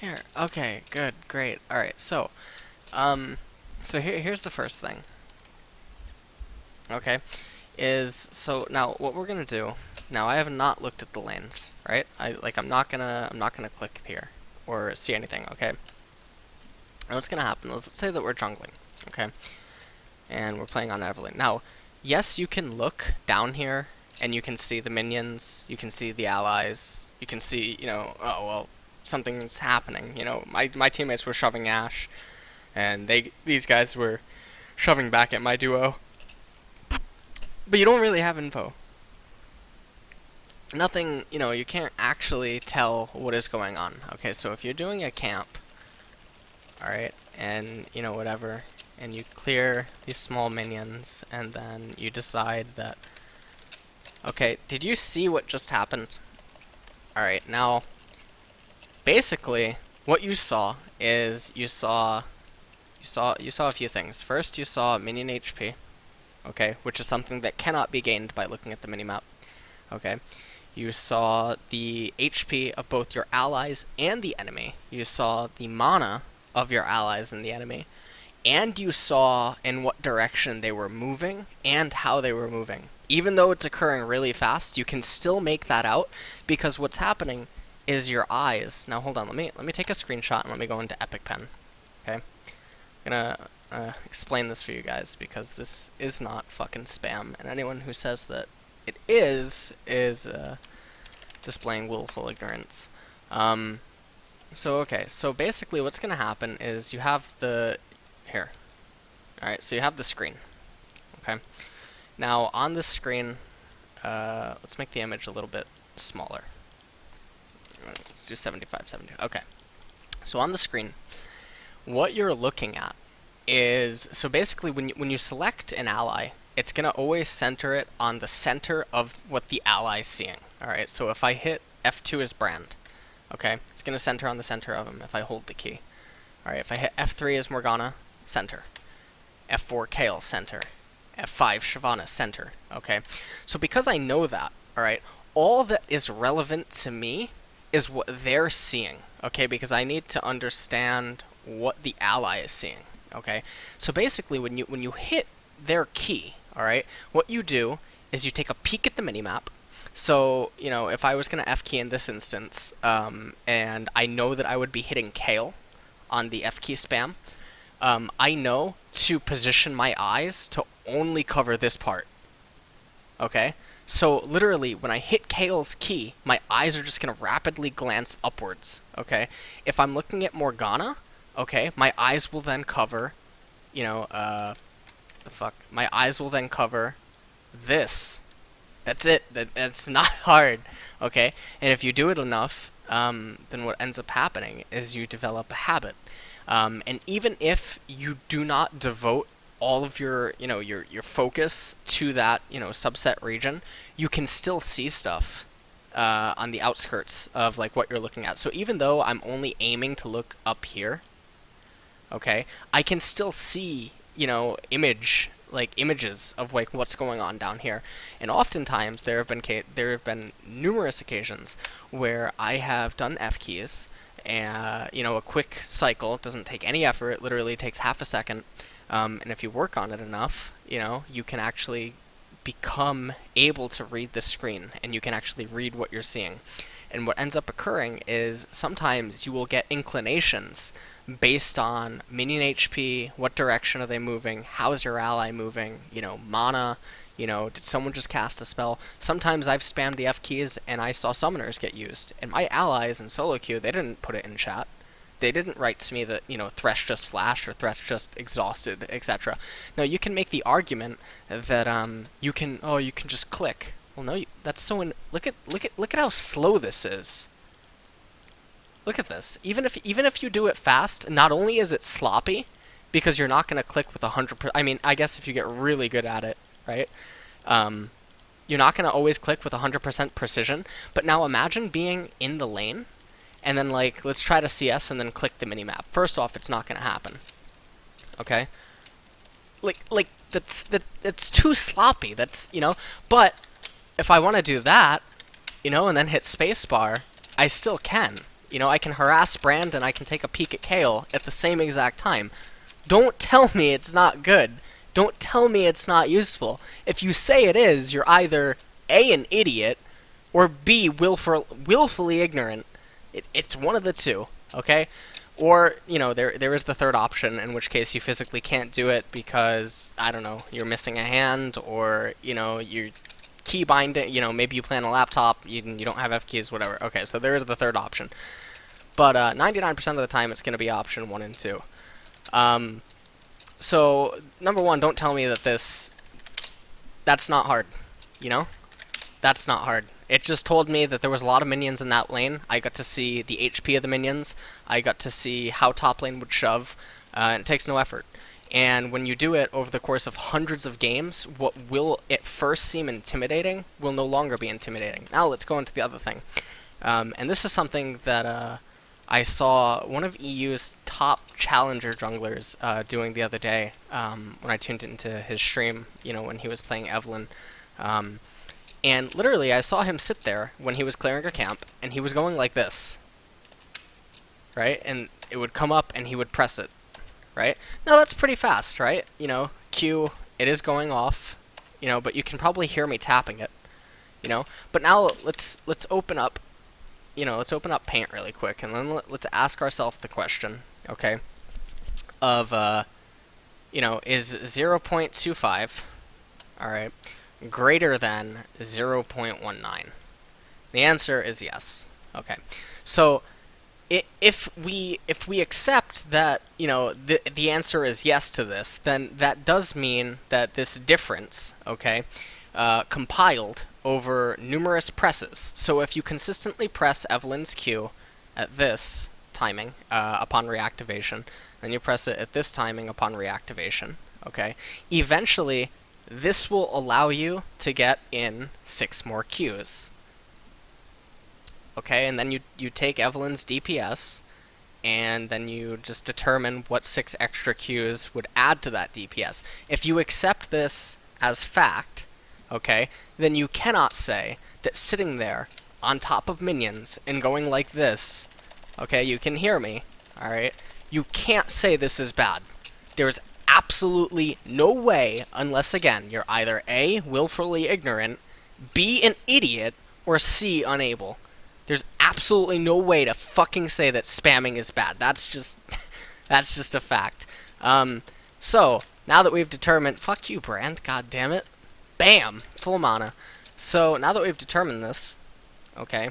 Here. Okay, good, great. Alright, here's the first thing. Okay, so now what we're gonna do, now I have not looked at the lanes, right? I'm not gonna click here or see anything, okay? And what's gonna happen, let's say that we're jungling, okay? And we're playing on Evelyn. Now, yes, you can look down here and you can see the minions, you can see the allies, you can see, oh well, something's happening. My teammates were shoving Ash, and these guys were shoving back at my duo. But you don't really have info. Nothing, you can't actually tell what is going on. Okay, so if you're doing a camp, alright, and, whatever, and you clear these small minions, and then you decide that, okay, did you see what just happened? Alright, now, basically, what you saw is you saw a few things. First, you saw minion HP, okay, which is something that cannot be gained by looking at the minimap. Okay, you saw the HP of both your allies and the enemy. You saw the mana of your allies and the enemy, and you saw in what direction they were moving and how they were moving. Even though it's occurring really fast, you can still make that out because what's happening is your eyes. Now hold on, let me take a screenshot and let me go into Epic Pen. Okay, I'm gonna explain this for you guys because this is not fucking spam, and anyone who says that it is displaying willful ignorance. So basically what's gonna happen is you have the here. Alright, so you have the screen. Okay. Now on this screen, let's make the image a little bit smaller. Let's do 75, 70. Okay. So on the screen, what you're looking at is, so basically when you select an ally, it's going to always center it on the center of what the ally is seeing. Alright, so if I hit F2 as Brand, okay, it's going to center on the center of him if I hold the key. Alright, if I hit F3 as Morgana, center. F4 Kale, center. F5 Shyvana, center. Okay, so because I know that, alright, all that is relevant to me is what they're seeing, okay, because I need to understand what the ally is seeing, okay? So basically, when you hit their key, alright, what you do is you take a peek at the minimap. So, if I was going to F key in this instance, and I know that I would be hitting Kale on the F key spam, I know to position my eyes to only cover this part, okay? So literally, when I hit Kale's key, my eyes are just going to rapidly glance upwards, okay? If I'm looking at Morgana, okay, my eyes will then cover, my eyes will then cover this. That's it. That's not hard, okay? And if you do it enough, then what ends up happening is you develop a habit. And even if you do not devote all of your focus to that subset region, you can still see stuff on the outskirts of like what you're looking at. So even though I'm only aiming to look up here, okay, I can still see images of like what's going on down here. And oftentimes there have been numerous occasions where I have done F keys, and a quick cycle, it doesn't take any effort, it literally takes half a second. And if you work on it enough, you can actually become able to read the screen, and you can actually read what you're seeing. And what ends up occurring is sometimes you will get inclinations based on minion HP, what direction are they moving, how is your ally moving, mana, did someone just cast a spell? Sometimes I've spammed the F keys and I saw summoners get used, and my allies in solo queue, they didn't put it in chat. They didn't write to me that, Thresh just flashed or Thresh just exhausted, etc. Now, you can make the argument that you can just click. Well, no, that's so look at how slow this is. Look at this. Even if you do it fast, not only is it sloppy, because you're not going to click with 100%. I mean, I guess if you get really good at it, right? You're not going to always click with 100% precision. But now imagine being in the lane, and then let's try to CS and then click the minimap. First off, it's not going to happen. Okay? That's too sloppy. That's, But if I want to do that, and then hit spacebar, I still can. You know, I can harass Brand and I can take a peek at Kale at the same exact time. Don't tell me it's not good. Don't tell me it's not useful. If you say it is, you're either A, an idiot, or B, willfully ignorant. It's one of the two, okay? Or, you know, there is the third option, in which case you physically can't do it because, I don't know, you're missing a hand, or, you know, you're key binding, you know, maybe you play on a laptop, you don't have F keys, whatever. Okay, so there is the third option. But 99% of the time, it's going to be option 1 and 2. So, number one, don't tell me that that's not hard, you know? That's not hard. It just told me that there was a lot of minions in that lane. I got to see the HP of the minions. I got to see how top lane would shove. And it takes no effort. And when you do it over the course of hundreds of games, what will at first seem intimidating will no longer be intimidating. Now let's go into the other thing. And this is something that I saw one of EU's top challenger junglers doing the other day when I tuned into his stream, you know, when he was playing Evelyn. And literally, I saw him sit there when he was clearing a camp, and he was going like this, right? And it would come up, and he would press it, right? Now, that's pretty fast, right? You know, Q, it is going off, you know, but you can probably hear me tapping it, you know? But now, let's open up, you know, let's open up Paint really quick, and then let's ask ourselves the question, okay, of, you know, is 0.25, alright, greater than 0.19? The answer is yes. Okay, so if we accept that, you know, the answer is yes to this, then that does mean that this difference, okay, compiled over numerous presses. So if you consistently press Evelyn's Q at this timing upon reactivation, then you press it at this timing upon reactivation, okay, eventually this will allow you to get in 6 more Qs. Okay, and then you take Evelyn's DPS, and then you just determine what 6 extra Qs would add to that DPS. If you accept this as fact, okay, then you cannot say that sitting there on top of minions and going like this, okay, you can hear me, alright, you can't say this is bad. There's absolutely no way, unless, again, you're either A, willfully ignorant, B, an idiot, or C, unable. There's absolutely no way to fucking say that spamming is bad. That's just a fact. So, now that we've determined... Fuck you, Brand, god damn it. Bam! Full mana. So, now that we've determined this, okay,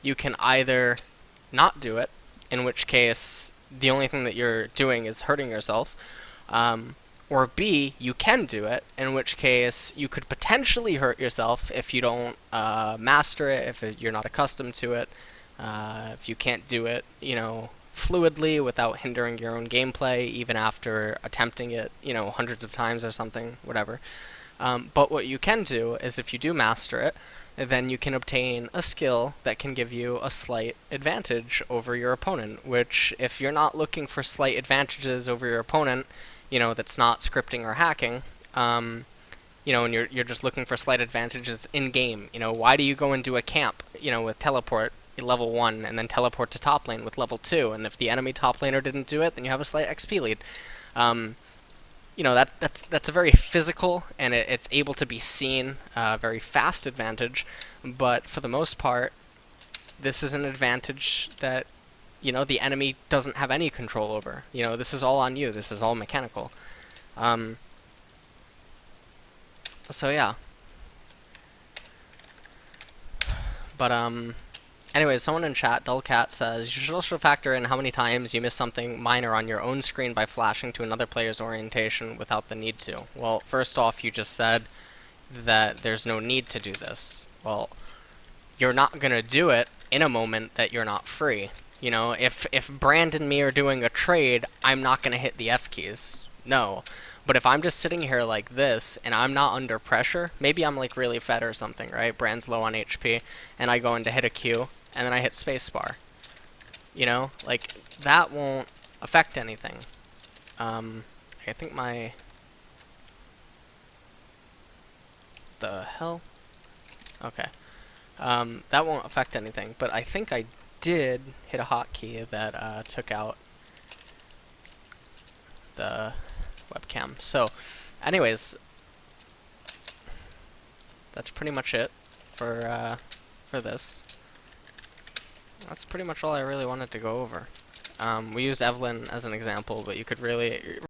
you can either not do it, in which case the only thing that you're doing is hurting yourself, or B, you can do it, in which case you could potentially hurt yourself if you don't master it, if you're not accustomed to it, if you can't do it, you know, fluidly without hindering your own gameplay, even after attempting it, you know, hundreds of times or something, whatever. But what you can do is if you do master it, then you can obtain a skill that can give you a slight advantage over your opponent, which, if you're not looking for slight advantages over your opponent, you know, that's not scripting or hacking, you know, and you're just looking for slight advantages in-game, you know, why do you go and do a camp, you know, with teleport level 1, and then teleport to top lane with level 2, and if the enemy top laner didn't do it, then you have a slight XP lead. You know, that's a very physical, and it's able to be seen, very fast advantage, but for the most part, this is an advantage that, you know, the enemy doesn't have any control over. You know, this is all on you. This is all mechanical. So yeah. But anyways, someone in chat, Dullcat, says, you should also factor in how many times you miss something minor on your own screen by flashing to another player's orientation without the need to. Well, first off, you just said that there's no need to do this. Well, you're not going to do it in a moment that you're not free. You know, if Brand and me are doing a trade, I'm not going to hit the F keys. No. But if I'm just sitting here like this, and I'm not under pressure, maybe I'm like really fed or something, right? Brand's low on HP, and I go in to hit a Q, and then I hit spacebar. You know? Like, that won't affect anything. I think my... The hell? Okay. That won't affect anything, but I think I did hit a hotkey that took out the webcam. So, anyways, that's pretty much it for this. That's pretty much all I really wanted to go over. We used Evelyn as an example, but you could really